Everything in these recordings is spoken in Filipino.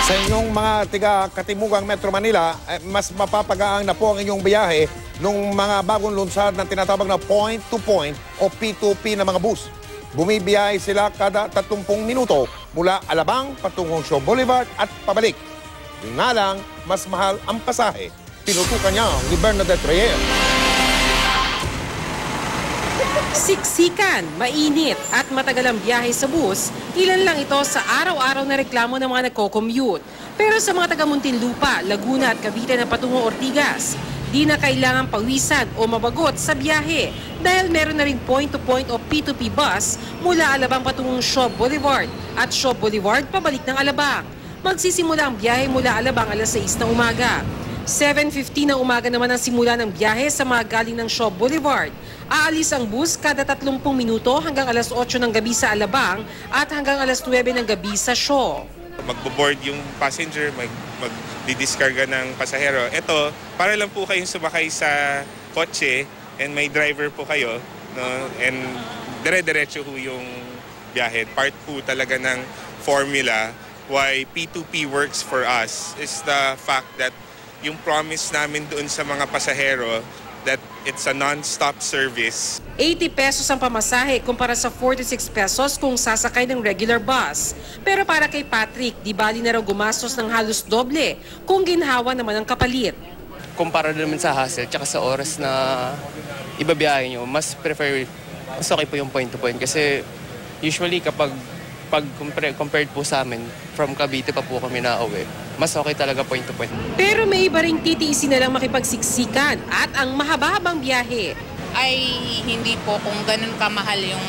Sa inyong mga tiga-katimugang Metro Manila, mas mapapagaang na po ang inyong biyahe nung mga bagong lunsad na tinatawag na point-to-point o P2P na mga bus. Bumibiyahe sila kada 30 minuto mula Alabang patungong Shaw Boulevard at pabalik. Yun nga lang, mas mahal ang pasahe. Tinutukan niya ni Bernadette Reyes. Siksikan, mainit at matagal ang biyahe sa bus, ilan lang ito sa araw-araw na reklamo ng mga nagko-commute. Pero sa mga taga Muntinlupa, Laguna at Cavite na patungong Ortigas, di na kailangan pawisan o mabagot sa biyahe dahil meron na rin point-to-point o P2P bus mula Alabang patungong Shaw Boulevard at Shaw Boulevard pabalik ng Alabang. Magsisimula ang biyahe mula Alabang alas 6 ng umaga. 7:50 ng umaga naman ang simula ng biyahe sa mga galing ng Shaw Boulevard. Aalis ang bus kada 30 minuto hanggang alas 8 ng gabi sa Alabang at hanggang alas 9 ng gabi sa Shaw. Magbo-board yung passenger, mag-didiskarga ng pasahero. Ito, para lang po kayong sumakay sa kotse and may driver po kayo, no? And dire-diretso po yung biyahe. Part po talaga ng formula why P2P works for us is the fact that yung promise namin doon sa mga pasahero that it's a non-stop service. 80 pesos ang pamasahe kumpara sa 46 pesos kung sasakay ng regular bus. Pero para kay Patrick, di bali na raw gumastos ng halos doble kung ginhawa naman ang kapalit. Kumpara naman sa hassle tsaka sa oras na ibabiyahe nyo, mas okay po yung point-to-point kasi usually kapag compared po sa amin, from Cavite pa po kami nauwi, mas okay talaga point-to-point. Pero may iba ring titiisin na lang makipagsiksikan at ang mahaba-habang biyahe. Ay hindi po kung ganun kamahal yung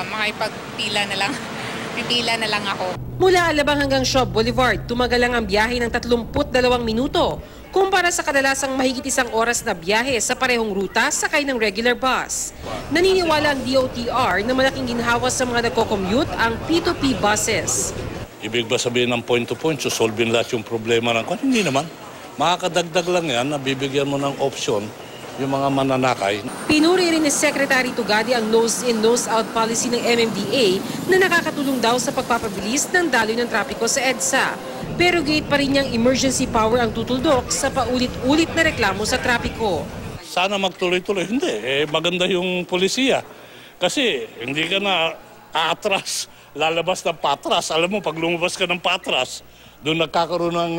makipagpila na lang, pipila na lang ako. Mula Alabang hanggang Shaw Boulevard, tumagal lang ang biyahe ng 32 minuto kumpara sa kadalasang mahigit 1 oras na biyahe sa parehong ruta sakay ng regular bus. Naniniwala ang DOTR na malaking ginhawa sa mga nagko-commute ang P2P buses. Ibig ba sabihin ng point-to-point, susolvin lahat yung problema ng kung hindi naman. Makakadagdag lang yan na bibigyan mo ng option yung mga mananakay. Pinuri rin ni Secretary Tugadi ang nose-in, nose-out policy ng MMDA na nakakatulong daw sa pagpapabilis ng daloy ng trapiko sa EDSA. Pero gate pa rin niyang emergency power ang tutuldok sa paulit-ulit na reklamo sa trapiko. Sana magtuloy-tuloy. Hindi, maganda yung polisiya. Kasi hindi ka na aatras, lalabas ng patras. Alam mo, pag lumabas ka ng patras, doon nagkakaroon ng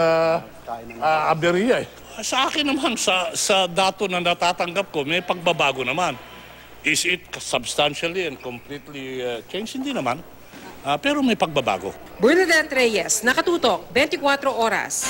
aberya. Sa akin naman, sa dato na natatanggap ko, may pagbabago naman. Is it substantially and completely changed? Hindi naman. Pero may pagbabago. Bernadette Reyes, Nakatutok, 24 Oras.